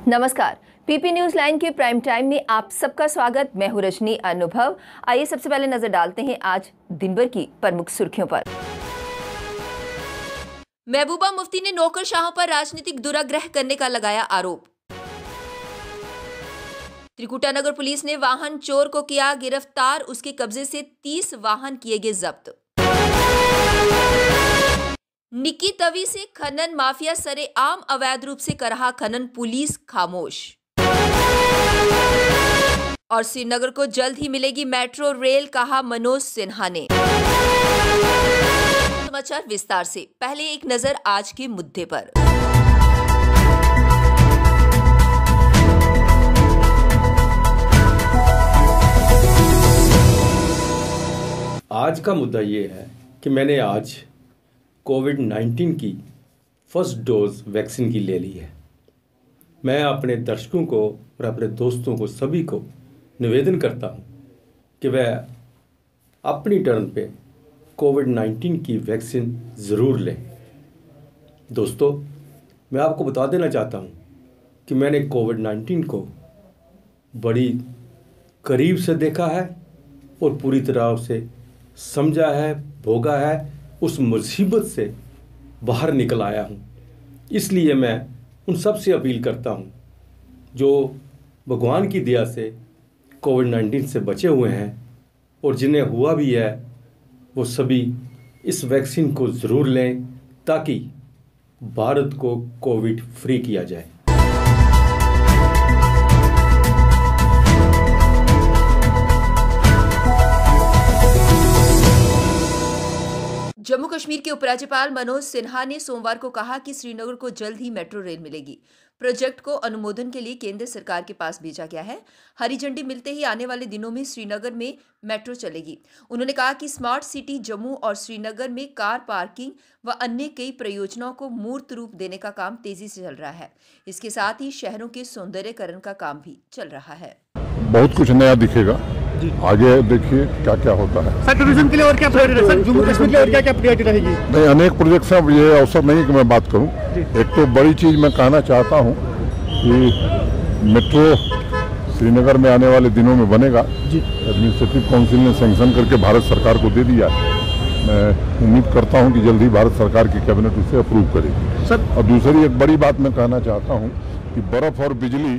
नमस्कार। PP news line के prime time में आप सबका स्वागत। मैं हूं रजनी अनुभव। आइए सबसे पहले नजर डालते हैं आज दिन भर की प्रमुख सुर्खियों पर। महबूबा मुफ्ती ने नौकरशाहों पर राजनीतिक दुराग्रह करने का लगाया आरोप। त्रिकुटा नगर पुलिस ने वाहन चोर को किया गिरफ्तार, उसके कब्जे से 30 वाहन किए गए जब्त। निकी तवी से खनन माफिया सरेआम अवैध रूप से कर रहा खनन, पुलिस खामोश। और श्रीनगर को जल्द ही मिलेगी मेट्रो रेल, कहा मनोज सिन्हा ने। समाचार विस्तार से। पहले एक नजर आज के मुद्दे पर। आज का मुद्दा ये है कि मैंने आज कोविड-19 की फर्स्ट डोज वैक्सीन की ले ली है। मैं अपने दर्शकों को और अपने दोस्तों को सभी को निवेदन करता हूं कि वह अपनी टर्न पे कोविड-19 की वैक्सीन ज़रूर लें। दोस्तों, मैं आपको बता देना चाहता हूं कि मैंने कोविड-19 को बड़ी करीब से देखा है और पूरी तरह से समझा है, भोगा है, उस मुसीबत से बाहर निकल आया हूँ। इसलिए मैं उन सब से अपील करता हूँ जो भगवान की दया से कोविड-19 से बचे हुए हैं और जिन्हें हुआ भी है, वो सभी इस वैक्सीन को ज़रूर लें ताकि भारत को कोविड फ्री किया जाए। जम्मू कश्मीर के उपराज्यपाल मनोज सिन्हा ने सोमवार को कहा कि श्रीनगर को जल्द ही मेट्रो रेल मिलेगी। प्रोजेक्ट को अनुमोदन के लिए केंद्र सरकार के पास भेजा गया है। हरी झंडी मिलते ही आने वाले दिनों में श्रीनगर में मेट्रो चलेगी। उन्होंने कहा कि स्मार्ट सिटी जम्मू और श्रीनगर में कार पार्किंग व अन्य कई परियोजनाओं को मूर्त रूप देने का काम तेजी से चल रहा है। इसके साथ ही शहरों के सौंदर्यीकरण का काम भी चल रहा है। बहुत कुछ नया दिखेगा। आगे देखिए क्या क्या होता है। सर, टूरिज्म के लिए और क्या प्रायोरिटी है? सर, जम्मू कश्मीर के लिए और क्या क्या प्रायोरिटी रहेगी? नहीं, अनेक प्रोजेक्ट्स हैं। ये अवसर नहीं कि मैं बात करूं। एक तो बड़ी चीज़ मैं कहना चाहता हूं कि मेट्रो श्रीनगर में आने वाले दिनों में बनेगा। एडमिनिस्ट्रेटिव काउंसिल ने सैंक्शन करके भारत सरकार को दे दिया है। मैं उम्मीद करता हूं कि जल्द ही भारत सरकार की कैबिनेट उसे अप्रूव करेगी। सर, और दूसरी एक बड़ी बात मैं कहना चाहता हूँ कि बर्फ और बिजली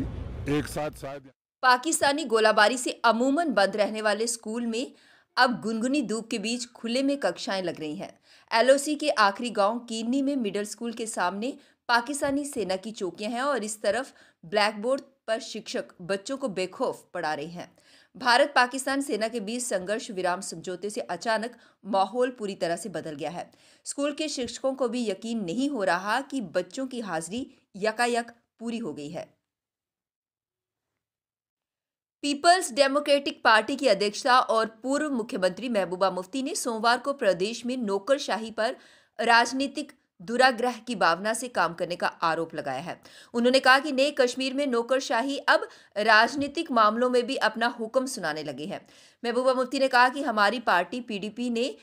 एक साथ शायद। पाकिस्तानी गोलाबारी से अमूमन बंद रहने वाले स्कूल में अब गुनगुनी धूप के बीच खुले में कक्षाएं लग रही हैं। एलओसी के आखिरी गांव कीरनी में मिडिल स्कूल के सामने पाकिस्तानी सेना की चौकियां हैं और इस तरफ ब्लैक बोर्ड पर शिक्षक बच्चों को बेखौफ पढ़ा रहे हैं। भारत पाकिस्तान सेना के बीच संघर्ष विराम समझौते से अचानक माहौल पूरी तरह से बदल गया है। स्कूल के शिक्षकों को भी यकीन नहीं हो रहा कि बच्चों की हाजिरी यकायक पूरी हो गई है। पीपल्स डेमोक्रेटिक पार्टी की अध्यक्षा और पूर्व मुख्यमंत्री महबूबा मुफ्ती ने सोमवार को प्रदेश में नौकरशाही पर राजनीतिक दुराग्रह की भावना से काम करने का आरोप लगाया है। उन्होंने कहा कि नए कश्मीर में नौकरशाही अब राजनीतिक मामलों में भी अपना हुक्म सुनाने लगे हैं। महबूबा मुफ्ती ने कहा कि हमारी पार्टी पीडीपी ने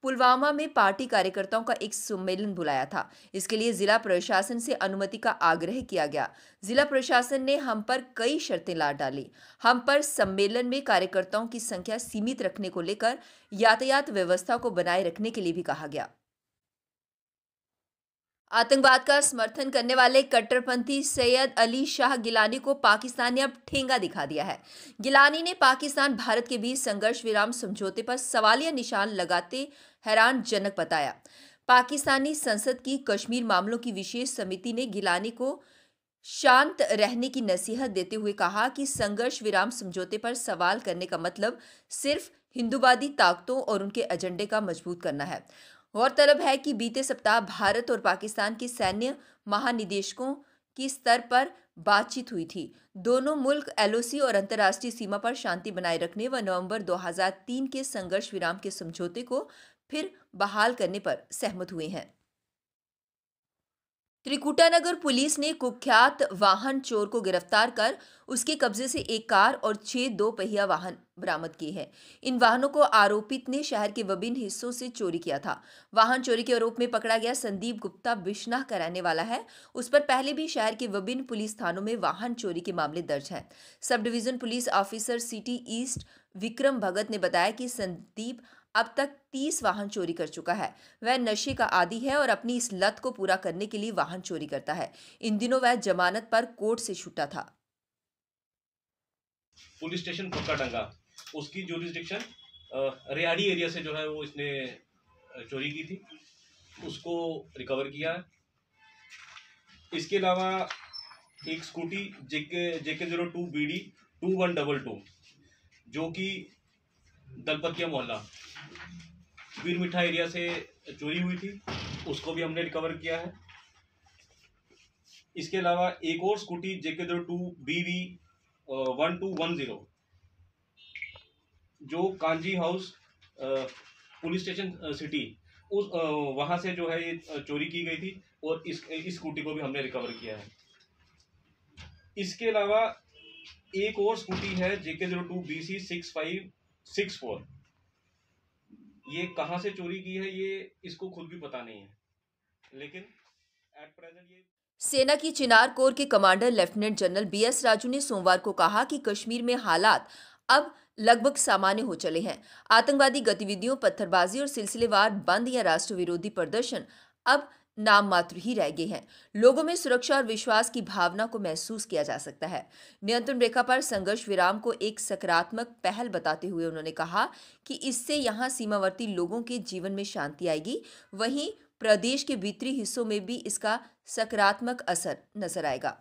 पुलवामा में पार्टी कार्यकर्ताओं का एक सम्मेलन बुलाया था। इसके लिए जिला प्रशासन से अनुमति का आग्रह किया गया। जिला प्रशासन ने हम पर कई शर्तें ला डाली। हम पर सम्मेलन में कार्यकर्ताओं की संख्या सीमित रखने को लेकर यातायात व्यवस्था को बनाए रखने के लिए भी कहा गया। आतंकवाद का समर्थन करने वाले कट्टरपंथी सैयद अली शाह गिलानी को पाकिस्तान ने अब ठेंगा दिखा दिया है। गिलानी ने पाकिस्तान भारत के बीच संघर्ष विराम समझौते पर सवालिया निशान लगाते हैरानजनक बताया। पाकिस्तानी संसद की कश्मीर मामलों की विशेष समिति ने गिलानी को शांत रहने की नसीहत देते हुए कहा कि संघर्ष विराम समझौते पर सवाल करने का मतलब सिर्फ हिंदूवादी ताकतों और उनके एजेंडे का मजबूत करना है। गौरतलब है कि बीते सप्ताह भारत और पाकिस्तान के सैन्य महानिदेशकों की स्तर पर बातचीत हुई थी। दोनों मुल्क एलओसी और अंतर्राष्ट्रीय सीमा पर शांति बनाए रखने व नवंबर 2003 के संघर्ष विराम के समझौते को फिर बहाल करने पर सहमत हुए हैं। त्रिकुटानगर पुलिस ने कुख्यात वाहन चोर को गिरफ्तार कर उसके कब्जे से एक कार और 6 दो-पहिया वाहन बरामद किए हैं। इन वाहनों को आरोपित ने शहर के विभिन्न हिस्सों से चोरी किया था। वाहन चोरी के आरोप में पकड़ा गया संदीप गुप्ता बिश्नाह का रहने वाला है। उस पर पहले भी शहर के विभिन्न पुलिस थानों में वाहन चोरी के मामले दर्ज हैं। Sub division police officer city east Vikram Bhagat ने बताया कि संदीप अब तक 30 वाहन चोरी कर चुका है। वह नशे का आदी है और अपनी इस लत को पूरा करने के लिए वाहन चोरी करता है। इन दिनों वह जमानत पर कोर्ट से छूटा था। पुलिस स्टेशन खुक्काडंगा, उसकी ज्यूरिसडिक्शन रेहाड़ी एरिया से जो है वो इसने चोरी की थी, उसको रिकवर किया है। इसके अलावा एक स्कूटी JK 02 BD 2122 जो कि दलपतिया मोहल्ला वीर मिठा एरिया से चोरी हुई थी, उसको भी हमने रिकवर किया है। इसके अलावा एक और स्कूटी JK 02 BV 1210 जो kanji house police station city उस वहाँ से जो है ये चोरी की गई थी और इस स्कूटी को भी हमने रिकवर किया है। इसके अलावा एक और स्कूटी है JK 02 BC 6564, ये कहाँ से चोरी की है ये इसको खुद भी पता नहीं है, लेकिन एट प्रेजेंट ये सेना की चिनार कोर के commander lieutenant general BS Raju ने सोमवार को कहा कि कश्मीर में हालात अब लगभग सामान्य हो चले हैं। आतंकवादी गतिविधियों, पत्थरबाजी और सिलसिलेवार बंद या राष्ट्र विरोधी प्रदर्शन अब नाम मात्र ही रह गए हैं। लोगों में सुरक्षा और विश्वास की भावना को महसूस किया जा सकता है। नियंत्रण रेखा पर संघर्ष विराम को एक सकारात्मक पहल बताते हुए उन्होंने कहा कि इससे यहां सीमावर्ती लोगों के जीवन में शांति आएगी। वहीं प्रदेश के भीतरी हिस्सों में भी इसका सकारात्मक असर नजर आएगा।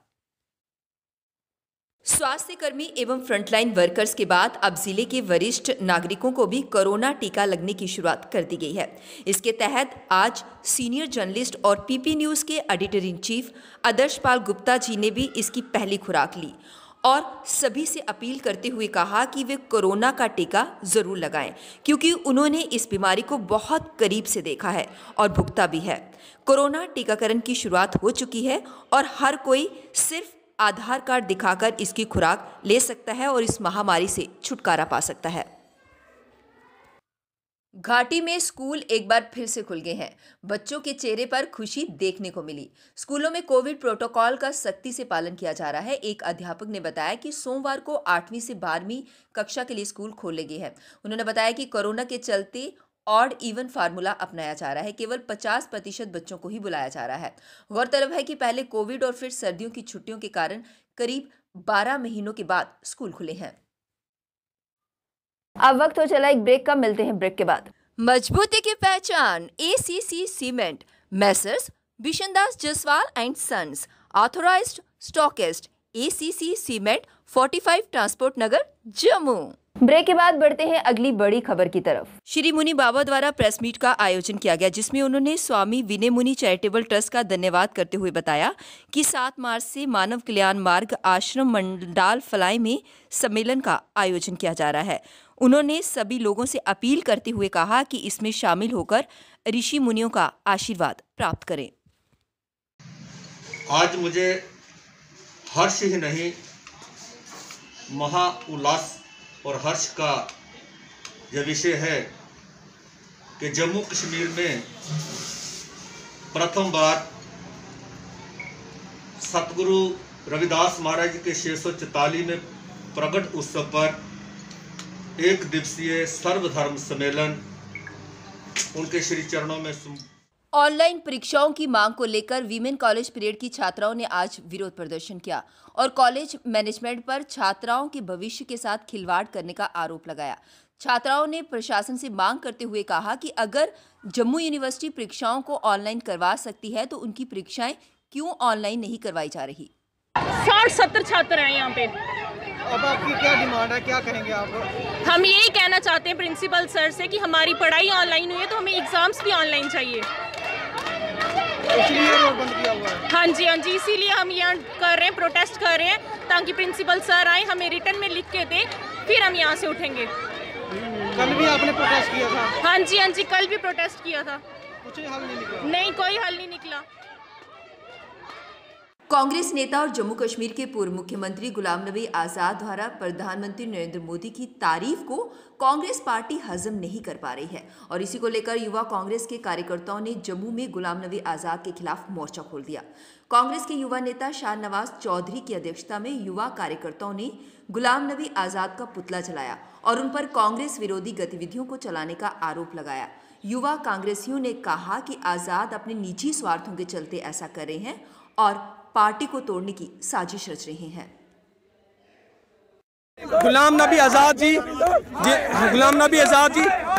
स्वास्थ्य कर्मी एवं फ्रंटलाइन वर्कर्स के बाद अब जिले के वरिष्ठ नागरिकों को भी कोरोना टीका लगने की शुरुआत कर दी गई है। इसके तहत आज सीनियर जर्नलिस्ट और PP न्यूज़ के editor in chief आदर्शपाल Gupta ji ने भी इसकी पहली खुराक ली और सभी से अपील करते हुए कहा कि वे कोरोना का टीका जरूर लगाएं, क्योंकि उन्होंने इस बीमारी को बहुत करीब से देखा है और भुगता भी है। कोरोना टीकाकरण की शुरुआत हो चुकी है और हर कोई सिर्फ आधार कार्ड दिखाकर इसकी खुराक ले सकता है और इस महामारी से छुटकारा पा सकता है। घाटी में स्कूल एक बार फिर से खुल गए हैं। बच्चों के चेहरे पर खुशी देखने को मिली। स्कूलों में कोविड प्रोटोकॉल का सख्ती से पालन किया जा रहा है। एक अध्यापक ने बताया कि सोमवार को 8वीं से 12वीं कक्षा के लिए स्कूल खोले गए हैं। उन्होंने बताया कि कोरोना के चलते ऑड इवन फार्मूला अपनाया जा रहा है। केवल 50% बच्चों को ही बुलाया जा रहा है। गौरतलब है कि पहले कोविड और फिर सर्दियों की छुट्टियों के कारण करीब 12 महीनों के बाद स्कूल खुले हैं। अब वक्त हो चला एक ब्रेक का, मिलते हैं ब्रेक के बाद। मजबूती की पहचान ACC cement, messrs Bishandas Jaswal and sons, authorised stockist, ACC cement, 45 transport Nagar, Jammu. Break के बाद बढ़ते हैं अगली बड़ी खबर की तरफ। श्री मुनि बाबा द्वारा प्रेस मीट का आयोजन किया गया, जिसमें उन्होंने स्वामी विनय मुनि चैरिटेबल ट्रस्ट का धन्यवाद करते हुए बताया कि 7 मार्च से मानव कल्याण मार्ग आश्रम मंडाल फलाई में सम्मेलन का आयोजन किया जा रहा है। उन्होंने सभी लोगों से अपील करते हुए कहा कि इसमें शामिल होकर ऋषि मुनियों का आशीर्वाद प्राप्त करें। आज मुझे हर्ष ही नहीं, महा उल्लास और हर्ष का यह विषय है कि जम्मू कश्मीर में प्रथम बार सतगुरु रविदास महाराज के 644 में प्रगट उत्सव पर एक दिवसीय सर्वधर्म सम्मेलन उनके श्री चरणों में ऑनलाइन परीक्षाओं की मांग को लेकर वीमेन कॉलेज परेड की छात्राओं ने आज विरोध प्रदर्शन किया और कॉलेज मैनेजमेंट पर छात्राओं के भविष्य के साथ खिलवाड़ करने का आरोप लगाया। छात्राओं ने प्रशासन से मांग करते हुए कहा कि अगर जम्मू यूनिवर्सिटी परीक्षाओं को ऑनलाइन करवा सकती है तो उनकी परीक्षाएं क्यों ऑनलाइन नहीं करवाई जा रही। 60-70 छात्र हैं यहाँ पे। अब आपकी क्या डिमांड है, क्या कहेंगे आप? हम यही कहना चाहते हैं प्रिंसिपल सर से कि हमारी पढ़ाई ऑनलाइन हुई है तो हमें एग्जाम्स भी ऑनलाइन चाहिए। इसलिए रोड बंद किया हुआ है। हाँ जी, इसीलिए हम यहाँ कर रहे हैं, प्रोटेस्ट कर रहे हैं, ताकि प्रिंसिपल सर आए, हमें रिटर्न में लिख के दे, फिर हम यहाँ से उठेंगे। कल भी आपने प्रोटेस्ट किया था? हाँ जी, कल भी प्रोटेस्ट किया था। कुछ हल नहीं निकला? नहीं, कोई हल नहीं निकला। कांग्रेस नेता और जम्मू कश्मीर के पूर्व मुख्यमंत्री गुलाम नबी आजाद द्वारा प्रधानमंत्री नरेंद्र मोदी की तारीफ को कांग्रेस पार्टी हजम नहीं कर पा रही है और इसी को लेकर युवा कांग्रेस के कार्यकर्ताओं ने जम्मू में गुलाम नबी आजाद के खिलाफ मोर्चा खोल दिया। कांग्रेस के युवा नेता शाहनवाज चौधरी की अध्यक्षता में युवा कार्यकर्ताओं ने गुलाम नबी आजाद का पुतला जलाया और उन पर कांग्रेस विरोधी गतिविधियों को चलाने का आरोप लगाया। युवा कांग्रेसियों ने कहा कि आजाद अपने निजी स्वार्थों के चलते ऐसा कर रहे हैं और पार्टी को तोड़ने की साजिश रच रहे हैं। गुलाम नबी आज़ाद जी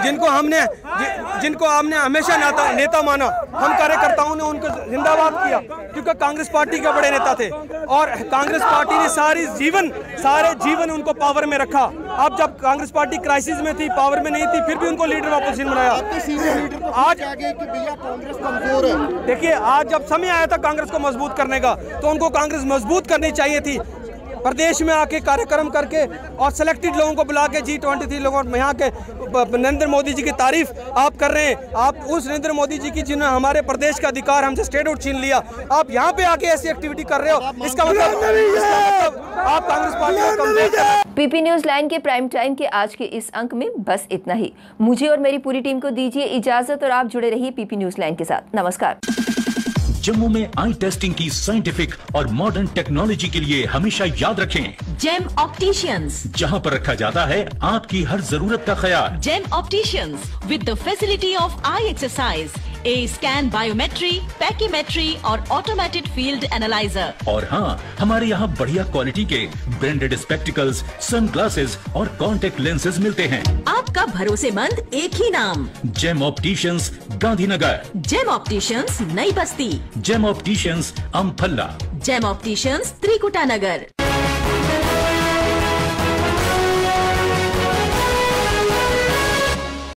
जिनको हमने हमेशा नेता माना, हम कार्यकर्ताओं ने उनको जिंदाबाद किया क्योंकि कांग्रेस पार्टी के बड़े नेता थे और कांग्रेस पार्टी ने सारे जीवन उनको पावर में रखा। अब जब कांग्रेस पार्टी क्राइसिस में थी, पावर में नहीं थी, फिर भी उनको लीडर ऑफ अपोजिशन बनाया। आज कांग्रेस कमजोर है। देखिए, आज जब समय आया था कांग्रेस को मजबूत करने का, तो उनको कांग्रेस मजबूत करनी चाहिए थी। प्रदेश में आके कार्यक्रम करके और सिलेक्टेड लोगों को बुला के G23 लोगों में यहाँ के नरेंद्र मोदी जी की तारीफ आप कर रहे हैं। आप उस नरेंद्र मोदी जी की जिन्होंने हमारे प्रदेश का अधिकार हमसे स्टेटहुड छीन लिया, आप यहाँ पे आके ऐसी एक्टिविटी कर रहे हो, इसका मतलब आप Congress party. PP news line के प्राइम टाइम के आज के इस अंक में बस इतना ही। मुझे और मेरी पूरी टीम को दीजिए इजाजत और आप जुड़े रहिए पीपी न्यूज लाइन के साथ। नमस्कार। जम्मू में आई टेस्टिंग की साइंटिफिक और मॉडर्न टेक्नोलॉजी के लिए हमेशा याद रखें जेम ऑप्टिशियंस, जहां पर रखा जाता है आपकी हर जरूरत का ख्याल। Gem opticians with the facility of eye exercise, A scan, biometry, pachymetry और ऑटोमेटेड फील्ड एनालाइजर। और हाँ, हमारे यहाँ बढ़िया क्वालिटी के ब्रांडेड स्पेक्टिकल्स, सनग्लासेस और कॉन्टेक्ट लेंसेज मिलते हैं। आपका भरोसेमंद एक ही नाम, Gem opticians, Gandhinagar. Gem opticians, Nai Basti. Gem opticians, Amphalla. Gem opticians, Trikuta नगर।